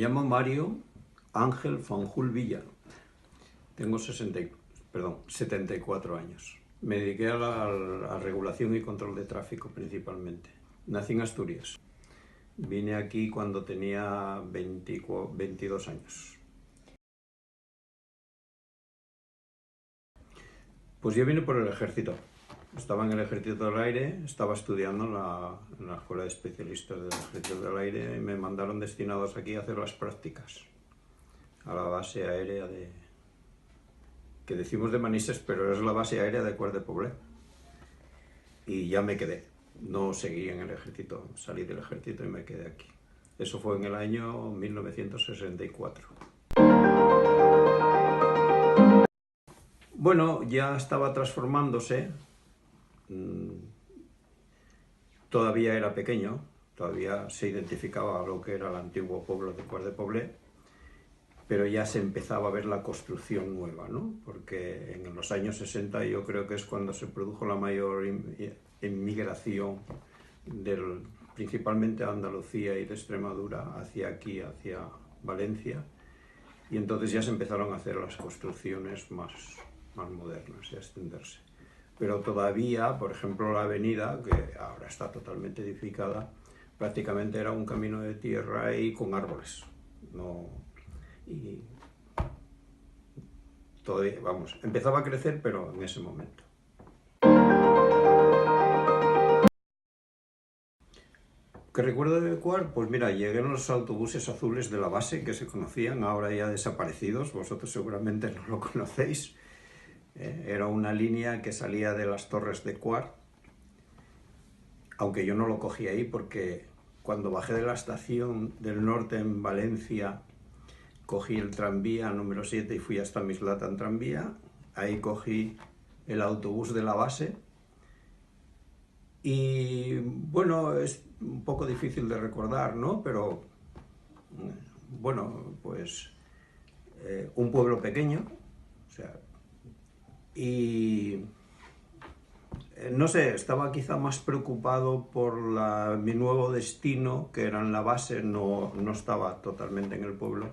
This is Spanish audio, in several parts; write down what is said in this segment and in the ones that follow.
llamo Mario Ángel Fanjul Villa. Tengo 74 años. Me dediqué a la regulación y control de tráfico principalmente. Nací en Asturias. Vine aquí cuando tenía 22 años. Pues yo vine por el ejército. Estaba en el Ejército del Aire, estaba estudiando en la Escuela de Especialistas del Ejército del Aire y me mandaron destinados aquí a hacer las prácticas a la base aérea que decimos de Manises, pero es la base aérea de Quart de Poblet. Y ya me quedé, no seguí en el ejército, salí del ejército y me quedé aquí. Eso fue en el año 1964. Bueno, ya estaba transformándose. Todavía era pequeño, todavía se identificaba lo que era el antiguo pueblo de Quart de Poblet, pero ya se empezaba a ver la construcción nueva, ¿no? Porque en los años 60 yo creo que es cuando se produjo la mayor inmigración principalmente de Andalucía y de Extremadura hacia aquí, hacia Valencia, y entonces ya se empezaron a hacer las construcciones más modernas y a extenderse. Pero todavía, por ejemplo, la avenida, que ahora está totalmente edificada, prácticamente era un camino de tierra y con árboles. Y todavía, vamos, empezaba a crecer, pero en ese momento. ¿Qué recuerdo de Quart? Pues mira, llegué en los autobuses azules de la base, que se conocían, ahora ya desaparecidos, vosotros seguramente no lo conocéis. Era una línea que salía de las Torres de Quart, aunque yo no lo cogí ahí porque cuando bajé de la estación del norte en Valencia, cogí el tranvía número 7 y fui hasta Mislata en tranvía. Ahí cogí el autobús de la base y bueno, es un poco difícil de recordar, ¿no? Pero bueno, pues un pueblo pequeño, o sea, y no sé, estaba quizá más preocupado por mi nuevo destino, que era en la base, no estaba totalmente en el pueblo,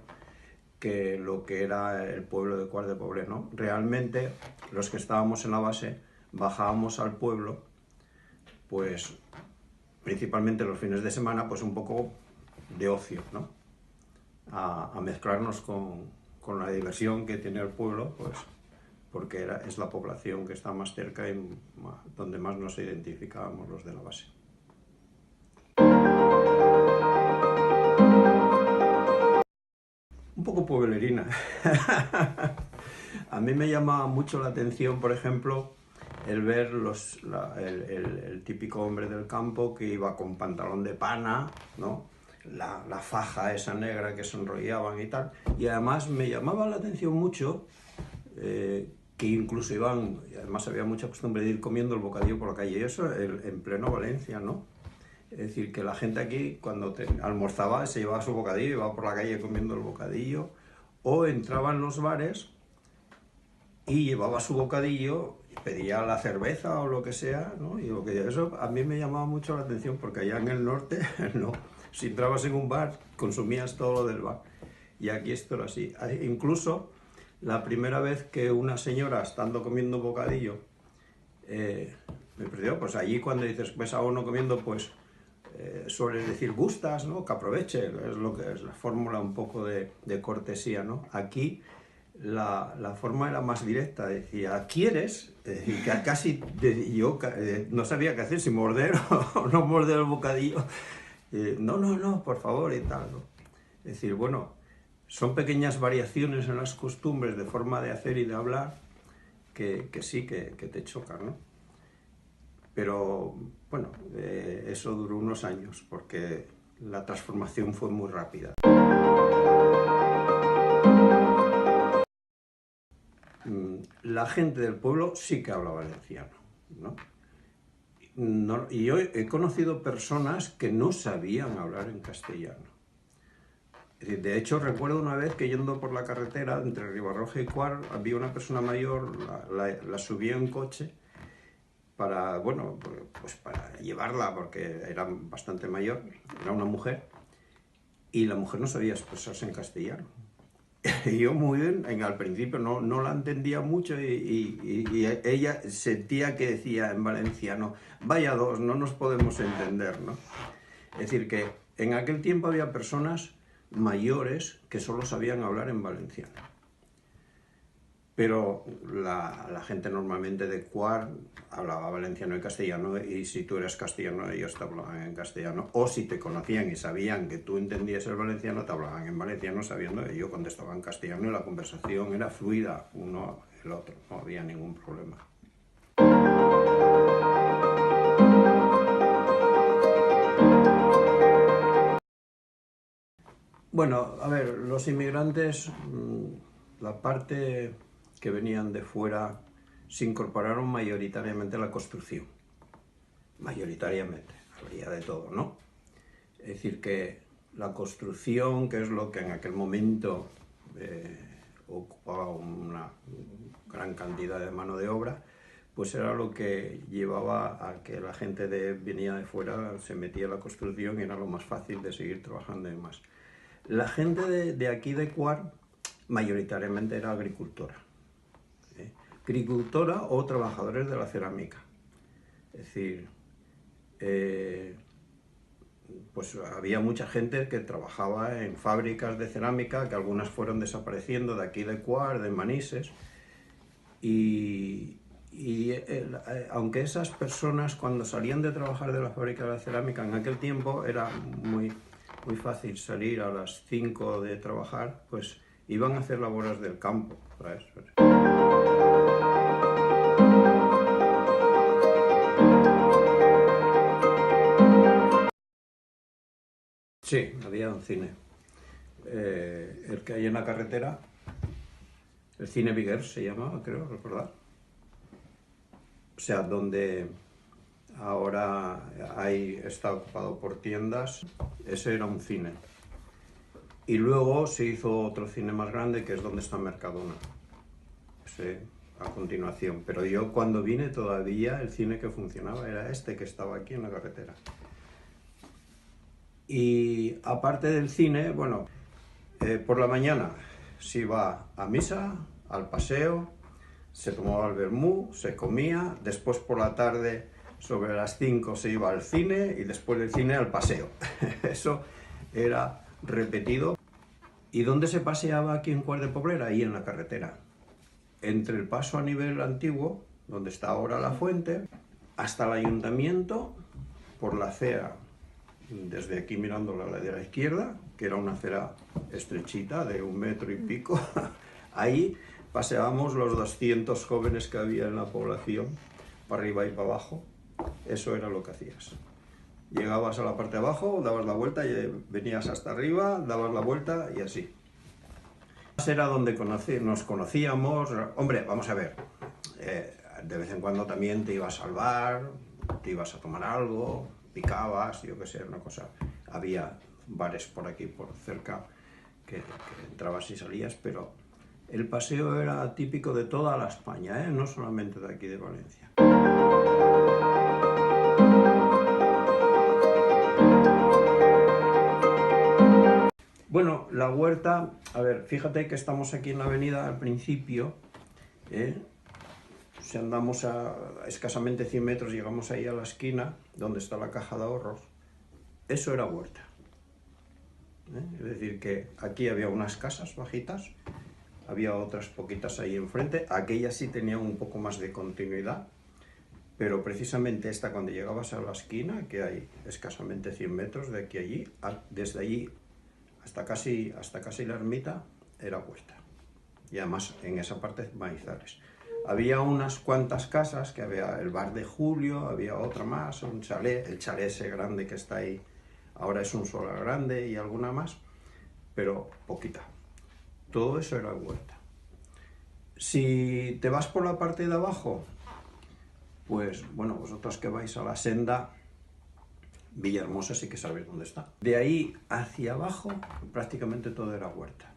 que lo que era el pueblo de Quart de Poblet, ¿no? Realmente, los que estábamos en la base, bajábamos al pueblo, pues, principalmente los fines de semana, pues un poco de ocio, ¿no? A mezclarnos con la diversión que tiene el pueblo, pues, porque es la población que está más cerca y donde más nos identificábamos los de la base. Un poco pueblerina. A mí me llama mucho la atención, por ejemplo, el ver el típico hombre del campo que iba con pantalón de pana, ¿no? La faja esa negra que se enrollaban y tal. Y además me llamaba la atención mucho que incluso iban, y además había mucha costumbre de ir comiendo el bocadillo por la calle, y eso en pleno Valencia, ¿no? Es decir, que la gente aquí cuando almorzaba se llevaba su bocadillo, iba por la calle comiendo el bocadillo, o entraba en los bares y llevaba su bocadillo, pedía la cerveza o lo que sea, ¿no? Y eso a mí me llamaba mucho la atención, porque allá en el norte, no, si entrabas en un bar, consumías todo lo del bar, y aquí esto era así. Incluso la primera vez que una señora, estando comiendo bocadillo, me perdió, pues allí cuando dices, ves a uno comiendo, pues sueles decir gustas, ¿no? Que aproveche, es lo que es la fórmula un poco de cortesía, ¿no? Aquí la forma era más directa, decía, ¿quieres? Y casi yo no sabía qué hacer, si morder o no morder el bocadillo. No, por favor, y tal, ¿no? Es decir, bueno, son pequeñas variaciones en las costumbres de forma de hacer y de hablar que sí, que te chocan, ¿no? Pero, bueno, eso duró unos años, porque la transformación fue muy rápida. La gente del pueblo sí que habla valenciano, ¿no? Y yo he conocido personas que no sabían hablar en castellano. De hecho, recuerdo una vez que yendo por la carretera entre Ribarroja y Quart, había una persona mayor, la subí en coche para, bueno, pues para llevarla, porque era bastante mayor, era una mujer, y la mujer no sabía expresarse en castellano. Y yo muy bien, al principio no la entendía mucho y ella sentía que decía en valenciano, vaya dos, no nos podemos entender, ¿no? Es decir, que en aquel tiempo había personas mayores que solo sabían hablar en valenciano. Pero la gente normalmente de Cuart hablaba valenciano y castellano, y si tú eres castellano ellos te hablaban en castellano, o si te conocían y sabían que tú entendías el valenciano, te hablaban en valenciano sabiendo que yo contestaba en castellano y la conversación era fluida, uno el otro, no había ningún problema. Bueno, a ver, los inmigrantes, la parte que venían de fuera, se incorporaron mayoritariamente a la construcción. Mayoritariamente, habría de todo, ¿no? Es decir, que la construcción, que es lo que en aquel momento ocupaba una gran cantidad de mano de obra, pues era lo que llevaba a que la gente venía de fuera, se metía en la construcción y era lo más fácil de seguir trabajando y demás. La gente de aquí de Cuart mayoritariamente era agricultora. Agricultora o trabajadores de la cerámica. Es decir, pues había mucha gente que trabajaba en fábricas de cerámica, que algunas fueron desapareciendo de aquí de Cuart, de Manises, y aunque esas personas cuando salían de trabajar de la fábrica de la cerámica en aquel tiempo era muy fácil salir a las 5 de trabajar, pues iban a hacer labores del campo, ¿sabes? Sí, había un cine. El que hay en la carretera, el Cine Viguer se llamaba, creo recordar. O sea, donde ahora está ocupado por tiendas, ese era un cine. Y luego se hizo otro cine más grande, que es donde está Mercadona. Ese, a continuación. Pero yo cuando vine todavía el cine que funcionaba era este que estaba aquí en la carretera. Y aparte del cine, bueno, por la mañana se iba a misa, al paseo, se tomaba el vermú, se comía, después por la tarde sobre las 5 se iba al cine y después del cine al paseo. Eso era repetido. ¿Y dónde se paseaba aquí en Cuart de Poblet? Ahí en la carretera. Entre el paso a nivel antiguo, donde está ahora la fuente, hasta el ayuntamiento, por la acera, desde aquí mirando la ladera izquierda, que era una acera estrechita de 1 metro y pico, ahí paseábamos los 200 jóvenes que había en la población, para arriba y para abajo. Eso era lo que hacías. Llegabas a la parte de abajo, dabas la vuelta y venías hasta arriba, dabas la vuelta y así. Era donde nos conocíamos. Hombre, vamos a ver, de vez en cuando también te ibas al bar, te ibas a tomar algo, picabas, yo qué sé, una cosa. Había bares por aquí, por cerca, que entrabas y salías, pero el paseo era típico de toda la España, no solamente de aquí de Valencia. Bueno, la huerta, a ver, fíjate que estamos aquí en la avenida al principio, si andamos a escasamente 100 metros, llegamos ahí a la esquina, donde está la caja de ahorros, eso era huerta. Es decir, que aquí había unas casas bajitas, había otras poquitas ahí enfrente, aquellas sí tenían un poco más de continuidad, pero precisamente esta, cuando llegabas a la esquina, que hay escasamente 100 metros de aquí a allí, desde allí hasta casi la ermita, era huerta. Y además en esa parte maizales. Había unas cuantas casas, que había el bar de Julio, había otra más, un chalet, el chalet ese grande que está ahí, ahora es un solar grande y alguna más, pero poquita. Todo eso era huerta. Si te vas por la parte de abajo, pues bueno, vosotros que vais a la senda, Villahermosa sí que sabéis dónde está. De ahí hacia abajo prácticamente todo era huerta.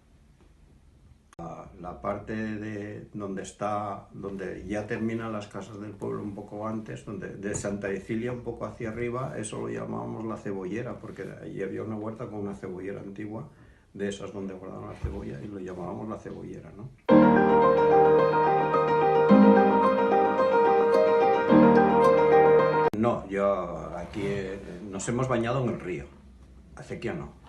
La parte de donde ya terminan las casas del pueblo un poco antes, de Santa Cecilia un poco hacia arriba, eso lo llamábamos la cebollera, porque allí había una huerta con una cebollera antigua, de esas donde guardaban la cebolla, y lo llamábamos la cebollera, ¿no? No, yo aquí nos hemos bañado en el río, acequia no.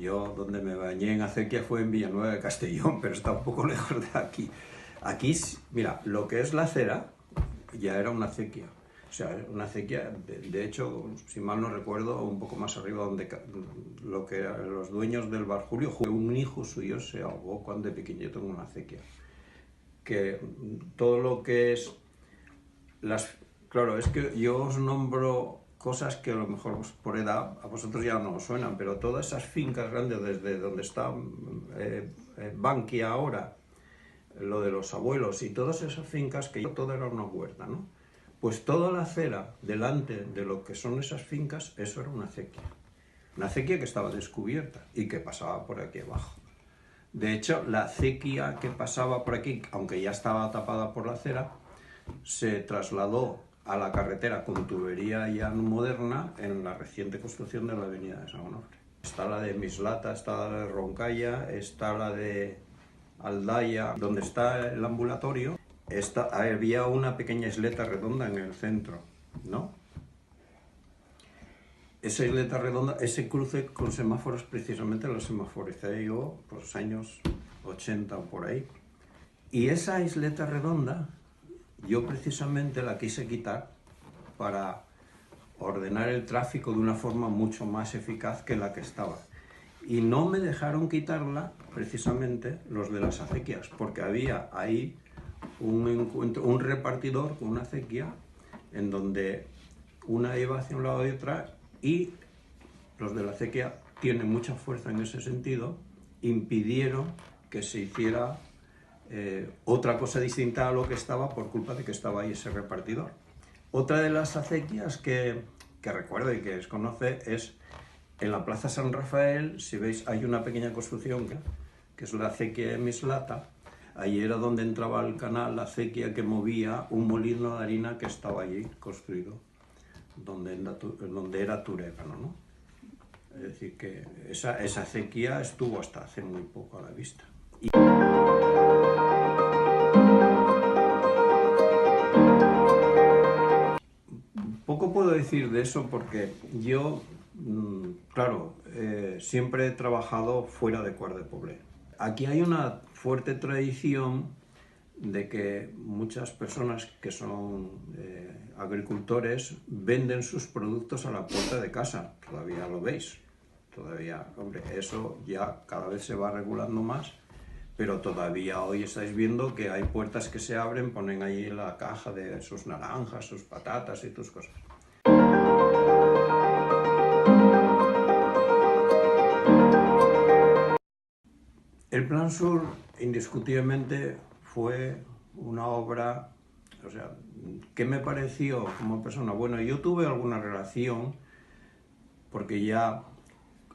Yo donde me bañé en acequia fue en Villanueva de Castellón, pero está un poco lejos de aquí. Aquí, mira, lo que es la acera ya era una acequia. O sea, una acequia, de hecho, si mal no recuerdo, un poco más arriba, donde lo que los dueños del Bar Julio, un hijo suyo se ahogó cuando de pequeñito en una acequia. Que todo lo que es Claro, es que yo os nombro cosas que a lo mejor por edad a vosotros ya no os suenan, pero todas esas fincas grandes, desde donde está Bankia ahora, lo de los abuelos y todas esas fincas, que todo era una huerta, ¿no? Pues toda la acera delante de lo que son esas fincas, eso era una acequia. Una acequia que estaba descubierta y que pasaba por aquí abajo. De hecho, la acequia que pasaba por aquí, aunque ya estaba tapada por la acera, se trasladó a la carretera con tubería ya moderna en la reciente construcción de la avenida de San Onofre. Está la de Mislata, está la de Roncalla, está la de Aldaya, donde está el ambulatorio. Había una pequeña isleta redonda en el centro, ¿no? Esa isleta redonda, ese cruce con semáforos, precisamente lo semaforicé yo por los años 80 o por ahí. Y esa isleta redonda, yo precisamente la quise quitar para ordenar el tráfico de una forma mucho más eficaz que la que estaba. Y no me dejaron quitarla precisamente los de las acequias, porque había ahí un repartidor con una acequia en donde una iba hacia un lado y otra, y los de la acequia tienen mucha fuerza en ese sentido, impidieron que se hiciera otra cosa distinta a lo que estaba por culpa de que estaba ahí ese repartidor. Otra de las acequias que recuerdo y que os conoce es en la Plaza San Rafael. Si veis, hay una pequeña construcción que es la acequia de Mislata. Allí era donde entraba al canal la acequia que movía un molino de harina que estaba allí construido, donde era Turégano, ¿no? Es decir, que esa acequia estuvo hasta hace muy poco a la vista. Poco puedo decir de eso porque yo, claro, siempre he trabajado fuera de Quart de Poblet. Aquí hay una fuerte tradición de que muchas personas que son agricultores venden sus productos a la puerta de casa. Todavía lo veis. Todavía, hombre, eso ya cada vez se va regulando más, pero todavía hoy estáis viendo que hay puertas que se abren, ponen ahí la caja de sus naranjas, sus patatas y tus cosas. El Plan Sur, indiscutiblemente, fue una obra, o sea, ¿qué me pareció como persona? Bueno, yo tuve alguna relación, porque ya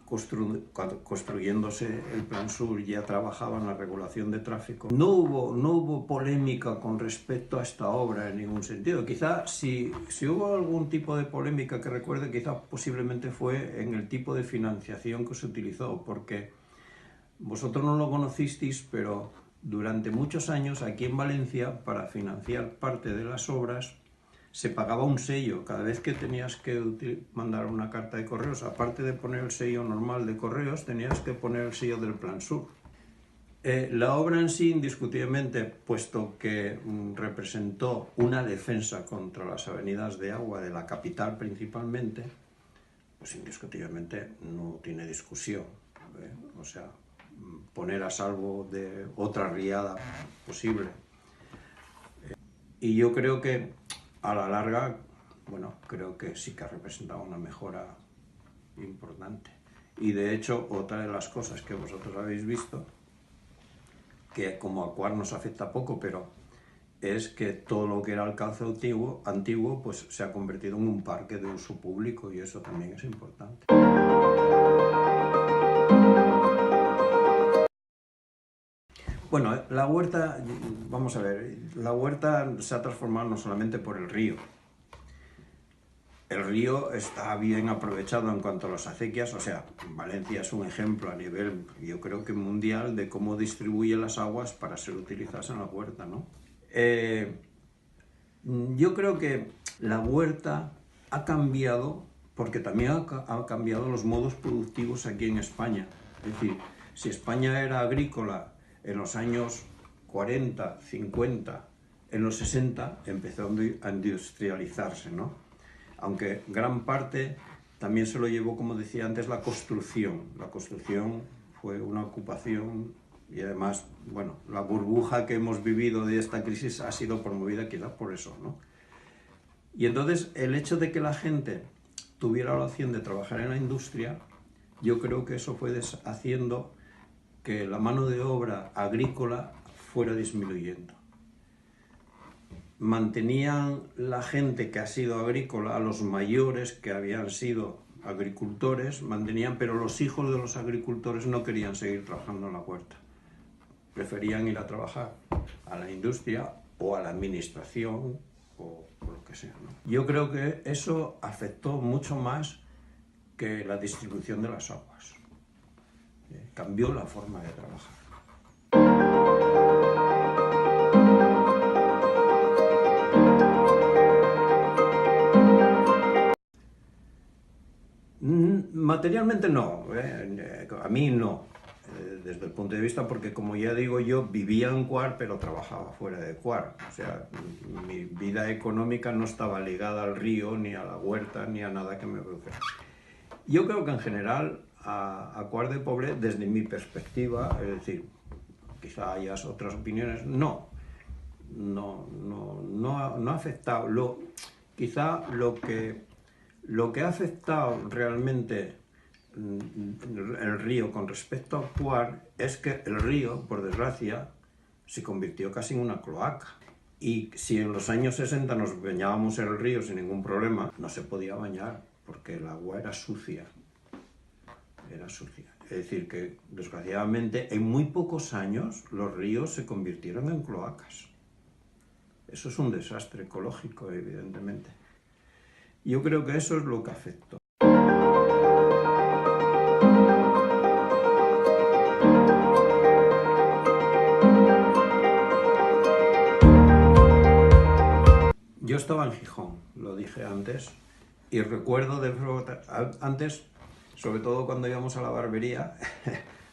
construyéndose el Plan Sur ya trabajaba en la regulación de tráfico. No hubo polémica con respecto a esta obra en ningún sentido. Quizá si hubo algún tipo de polémica que recuerde, quizá posiblemente fue en el tipo de financiación que se utilizó, porque vosotros no lo conocisteis, pero durante muchos años aquí en Valencia, para financiar parte de las obras, se pagaba un sello. Cada vez que tenías que mandar una carta de correos, aparte de poner el sello normal de correos, tenías que poner el sello del Plan Sur. La obra en sí, indiscutiblemente, puesto que representó una defensa contra las avenidas de agua de la capital principalmente, pues indiscutiblemente no tiene discusión, o sea, poner a salvo de otra riada posible. Y yo creo que a la larga, bueno, creo que sí que ha representado una mejora importante. Y de hecho, otra de las cosas que vosotros habéis visto, que como a Quart nos afecta poco, pero es que todo lo que era el cauce antiguo pues se ha convertido en un parque de uso público, y eso también es importante. Bueno, la huerta, vamos a ver, la huerta se ha transformado no solamente por el río. El río está bien aprovechado en cuanto a las acequias, o sea, Valencia es un ejemplo a nivel, yo creo que mundial, de cómo distribuye las aguas para ser utilizadas en la huerta, ¿no? Yo creo que la huerta ha cambiado, porque también ha cambiado los modos productivos aquí en España. Es decir, si España era agrícola en los años 40, 50, en los 60 empezó a industrializarse, ¿no? Aunque gran parte también se lo llevó, como decía antes, la construcción. La construcción fue una ocupación y además, bueno, la burbuja que hemos vivido de esta crisis ha sido promovida quizás por eso, ¿no? Y entonces el hecho de que la gente tuviera la opción de trabajar en la industria, yo creo que eso fue haciendo que la mano de obra agrícola fuera disminuyendo. Mantenían la gente que ha sido agrícola, a los mayores que habían sido agricultores, mantenían, pero los hijos de los agricultores no querían seguir trabajando en la huerta. Preferían ir a trabajar a la industria o a la administración o lo que sea, ¿no? Yo creo que eso afectó mucho más que la distribución de las aguas. Cambió la forma de trabajar. Materialmente no, a mí no, desde el punto de vista, porque como ya digo, yo vivía en Cuar, pero trabajaba fuera de Cuar. O sea, mi vida económica no estaba ligada al río, ni a la huerta, ni a nada que me produjera. Yo creo que en general a Cuar de Poblet, desde mi perspectiva, es decir, quizá hayas otras opiniones, no ha afectado. Quizá lo que ha afectado realmente el río con respecto a Cuar es que el río, por desgracia, se convirtió casi en una cloaca. Y si en los años 60 nos bañábamos en el río sin ningún problema, no se podía bañar porque el agua era sucia. Era sucia. Es decir, que desgraciadamente en muy pocos años los ríos se convirtieron en cloacas. Eso es un desastre ecológico, evidentemente. Yo creo que eso es lo que afectó. Yo estaba en Gijón, lo dije antes, y recuerdo antes, sobre todo cuando íbamos a la barbería,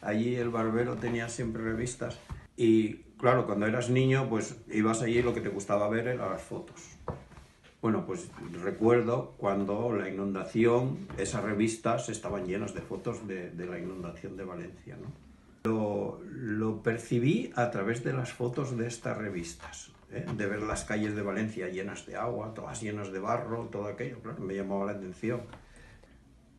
allí el barbero tenía siempre revistas, y claro, cuando eras niño, pues ibas allí y lo que te gustaba ver eran las fotos. Bueno, pues recuerdo cuando la inundación, esas revistas estaban llenas de fotos de la inundación de Valencia, ¿no? Lo percibí a través de las fotos de estas revistas, de ver las calles de Valencia llenas de agua, todas llenas de barro, todo aquello, claro, me llamaba la atención.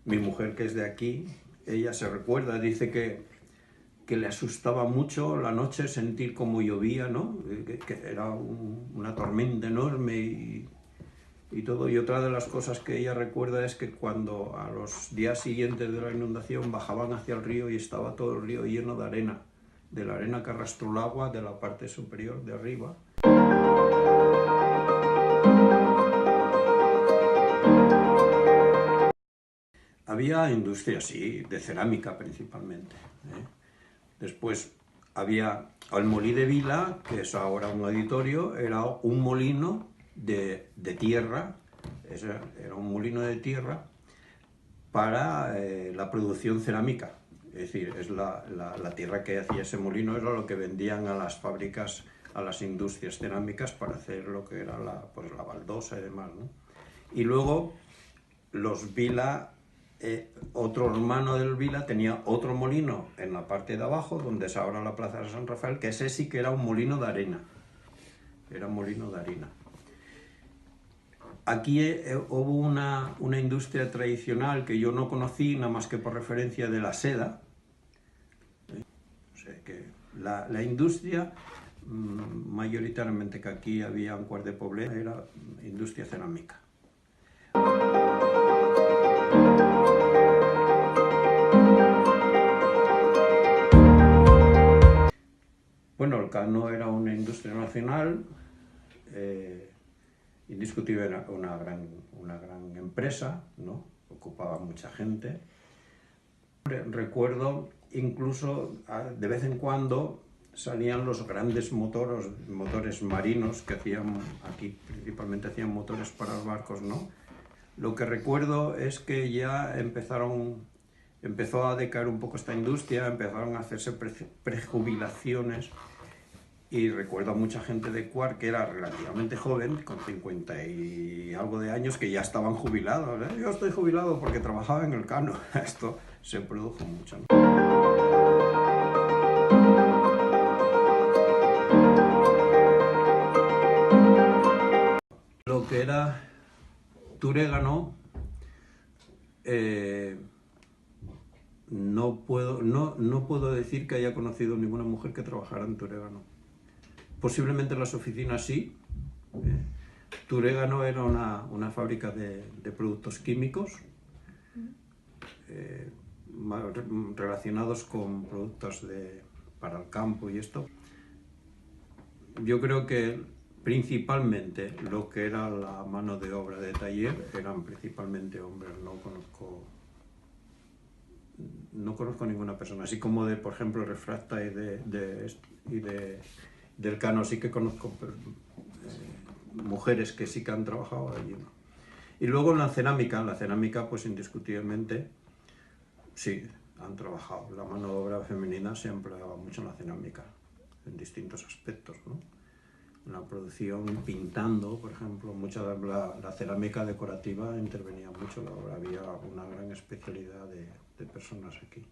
Mi mujer, que es de aquí, ella se recuerda, dice que le asustaba mucho la noche sentir cómo llovía, ¿no? Que era una tormenta enorme y todo. Y otra de las cosas que ella recuerda es que cuando a los días siguientes de la inundación bajaban hacia el río y estaba todo el río lleno de la arena que arrastró el agua de la parte superior de arriba. Había industria, sí, de cerámica principalmente. Después había el Molí de Vila, que es ahora un auditorio, era un molino de tierra, era un molino de tierra para la producción cerámica. Es decir, es la tierra que hacía ese molino era lo que vendían a las fábricas, a las industrias cerámicas para hacer lo que era la baldosa y demás, ¿no? Y luego los Vila, otro hermano del Vila tenía otro molino en la parte de abajo, donde es ahora la Plaza de San Rafael, que ese sí que era un molino de arena. Era un molino de harina. Aquí hubo una industria tradicional que yo no conocí, nada más que por referencia de la seda. O sea que la industria, mayoritariamente que aquí había en Cuart de Poblet, era industria cerámica. Bueno, el Cano era una industria nacional, indiscutible era una gran empresa, ¿no? Ocupaba mucha gente. Recuerdo incluso de vez en cuando salían los grandes motores marinos que hacían aquí, principalmente hacían motores para los barcos, ¿no? Lo que recuerdo es que ya empezó a decaer un poco esta industria, empezaron a hacerse prejubilaciones, y recuerdo a mucha gente de Cuart que era relativamente joven, con 50 y algo de años, que ya estaban jubilados, ¿eh? Yo estoy jubilado porque trabajaba en el Cano. Esto se produjo mucho, ¿no? Lo que era Turégano, no puedo decir que haya conocido ninguna mujer que trabajara en Turégano. Posiblemente en las oficinas sí. Turégano era una fábrica de productos químicos relacionados con productos para el campo y esto. Yo creo que principalmente lo que era la mano de obra de taller eran principalmente hombres. No conozco ninguna persona, así como por ejemplo, Refracta y del Cano sí que conozco mujeres que sí que han trabajado allí, ¿no? Y luego en la cerámica pues indiscutiblemente sí, han trabajado. La mano de obra femenina se empleaba mucho en la cerámica, en distintos aspectos, ¿no? En la producción, pintando, por ejemplo, la cerámica decorativa intervenía mucho, había una gran especialidad de personas aquí.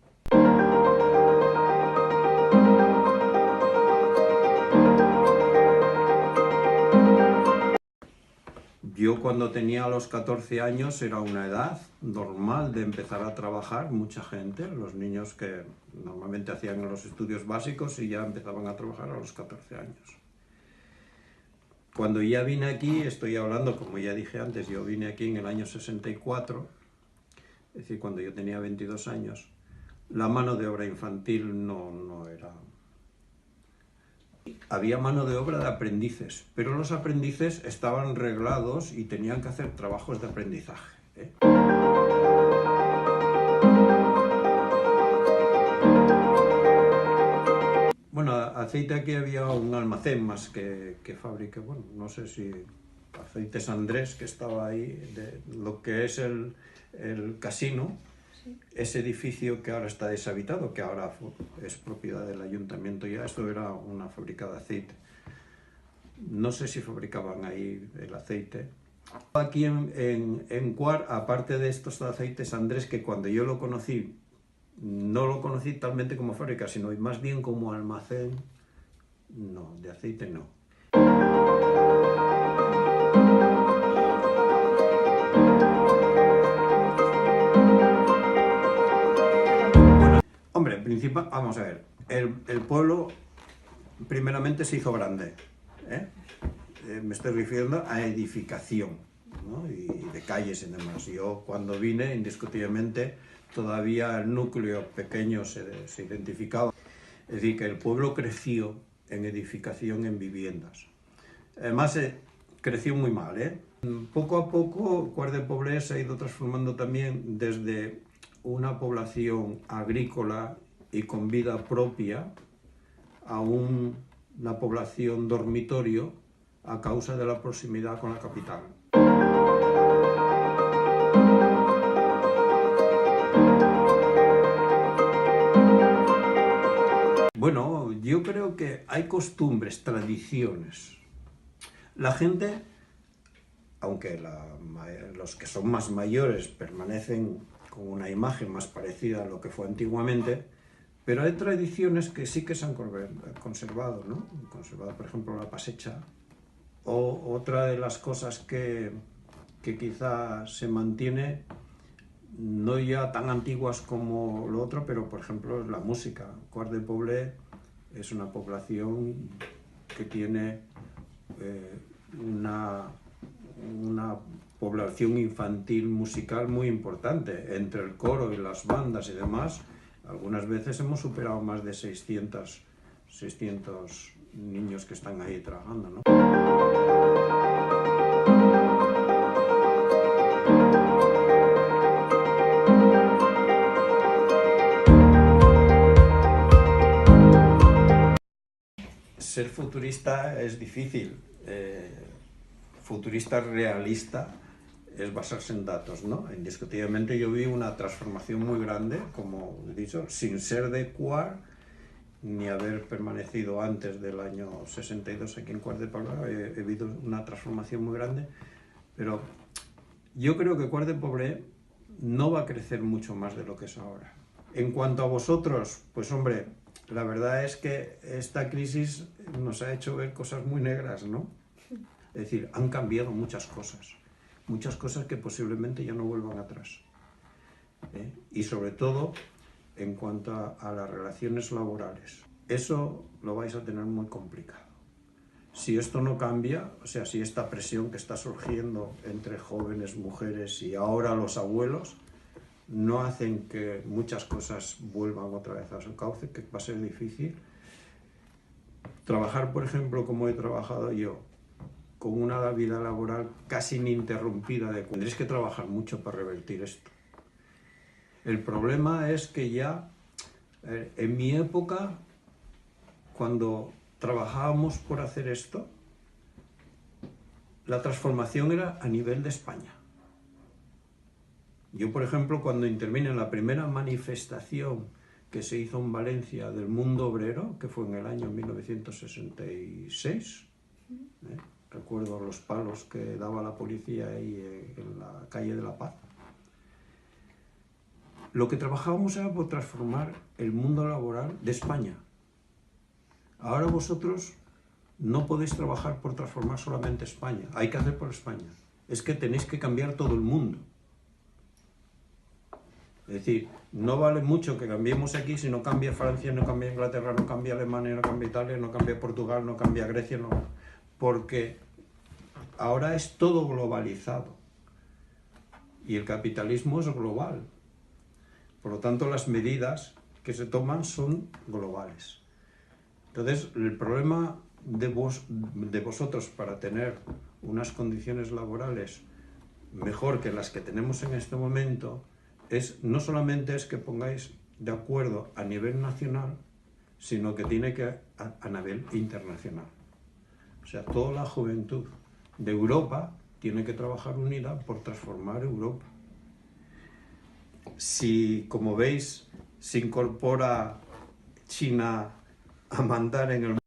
Yo cuando tenía los 14 años era una edad normal de empezar a trabajar, mucha gente, los niños que normalmente hacían los estudios básicos y ya empezaban a trabajar a los 14 años. Cuando ya vine aquí, estoy hablando, como ya dije antes, yo vine aquí en el año 64, es decir, cuando yo tenía 22 años, la mano de obra infantil no era... Había mano de obra de aprendices, pero los aprendices estaban reglados y tenían que hacer trabajos de aprendizaje, ¿eh? Bueno, aceite aquí había un almacén más que fábrica, bueno, no sé si Aceites Andrés, que estaba ahí, de lo que es el casino, sí. Ese edificio que ahora está deshabitado, que ahora es propiedad del ayuntamiento ya, esto era una fábrica de aceite. No sé si fabricaban ahí el aceite. Aquí en Cuart, aparte de estos aceites Andrés, que cuando yo lo conocí, no lo conocí talmente como fábrica, sino más bien como almacén, no, de aceite no. Bueno, hombre, vamos a ver, el pueblo primeramente se hizo grande, ¿eh? Me estoy refiriendo a edificación, ¿no? Y de calles y demás. Yo cuando vine, indiscutiblemente, todavía el núcleo pequeño se identificaba. Es decir, que el pueblo creció en edificación, en viviendas. Además, creció muy mal, ¿eh? Poco a poco, Cuart del Poblet se ha ido transformando también desde una población agrícola y con vida propia a una población dormitorio a causa de la proximidad con la capital. Bueno, yo creo que hay costumbres, tradiciones. La gente, aunque los que son más mayores permanecen con una imagen más parecida a lo que fue antiguamente, pero hay tradiciones que sí que se han conservado, ¿no? Conservado, por ejemplo, la pasecha. O otra de las cosas que quizá se mantiene, no ya tan antiguas como lo otro, pero por ejemplo es la música. Cuart del Poblet es una población que tiene una población infantil musical muy importante. Entre el coro y las bandas y demás, algunas veces hemos superado más de 600 600 niños que están ahí trabajando, ¿no? Ser futurista es difícil, futurista realista es basarse en datos, ¿no? Indiscutiblemente yo vi una transformación muy grande, como he dicho, sin ser de CUAR, ni haber permanecido antes del año 62 aquí en Quart de Poblet, he visto una transformación muy grande, pero yo creo que Quart de Poblet no va a crecer mucho más de lo que es ahora. En cuanto a vosotros, pues hombre, la verdad es que esta crisis nos ha hecho ver cosas muy negras, ¿no? Es decir, han cambiado muchas cosas que posiblemente ya no vuelvan atrás. Y sobre todo, en cuanto a las relaciones laborales. Eso lo vais a tener muy complicado. Si esto no cambia, o sea, si esta presión que está surgiendo entre jóvenes, mujeres y ahora los abuelos, no hacen que muchas cosas vuelvan otra vez a su cauce, que va a ser difícil. Trabajar, por ejemplo, como he trabajado yo, con una vida laboral casi ininterrumpida, tendréis que trabajar mucho para revertir esto. El problema es que ya, en mi época, cuando trabajábamos por hacer esto, la transformación era a nivel de España. Yo, por ejemplo, cuando intervine en la primera manifestación que se hizo en Valencia del mundo obrero, que fue en el año 1966, recuerdo los palos que daba la policía ahí en la calle de la Paz, lo que trabajábamos era por transformar el mundo laboral de España. Ahora vosotros no podéis trabajar por transformar solamente España, hay que hacer por España. Es que tenéis que cambiar todo el mundo. Es decir, no vale mucho que cambiemos aquí si no cambia Francia, no cambia Inglaterra, no cambia Alemania, no cambia Italia, no cambia Portugal, no cambia Grecia, no. Porque ahora es todo globalizado y el capitalismo es global. Por lo tanto, las medidas que se toman son globales. Entonces, el problema de vosotros para tener unas condiciones laborales mejor que las que tenemos en este momento no solamente es que pongáis de acuerdo a nivel nacional, sino que tiene que a nivel internacional. O sea, toda la juventud de Europa tiene que trabajar unida por transformar Europa. Si, como veis, se incorpora China a mandar en el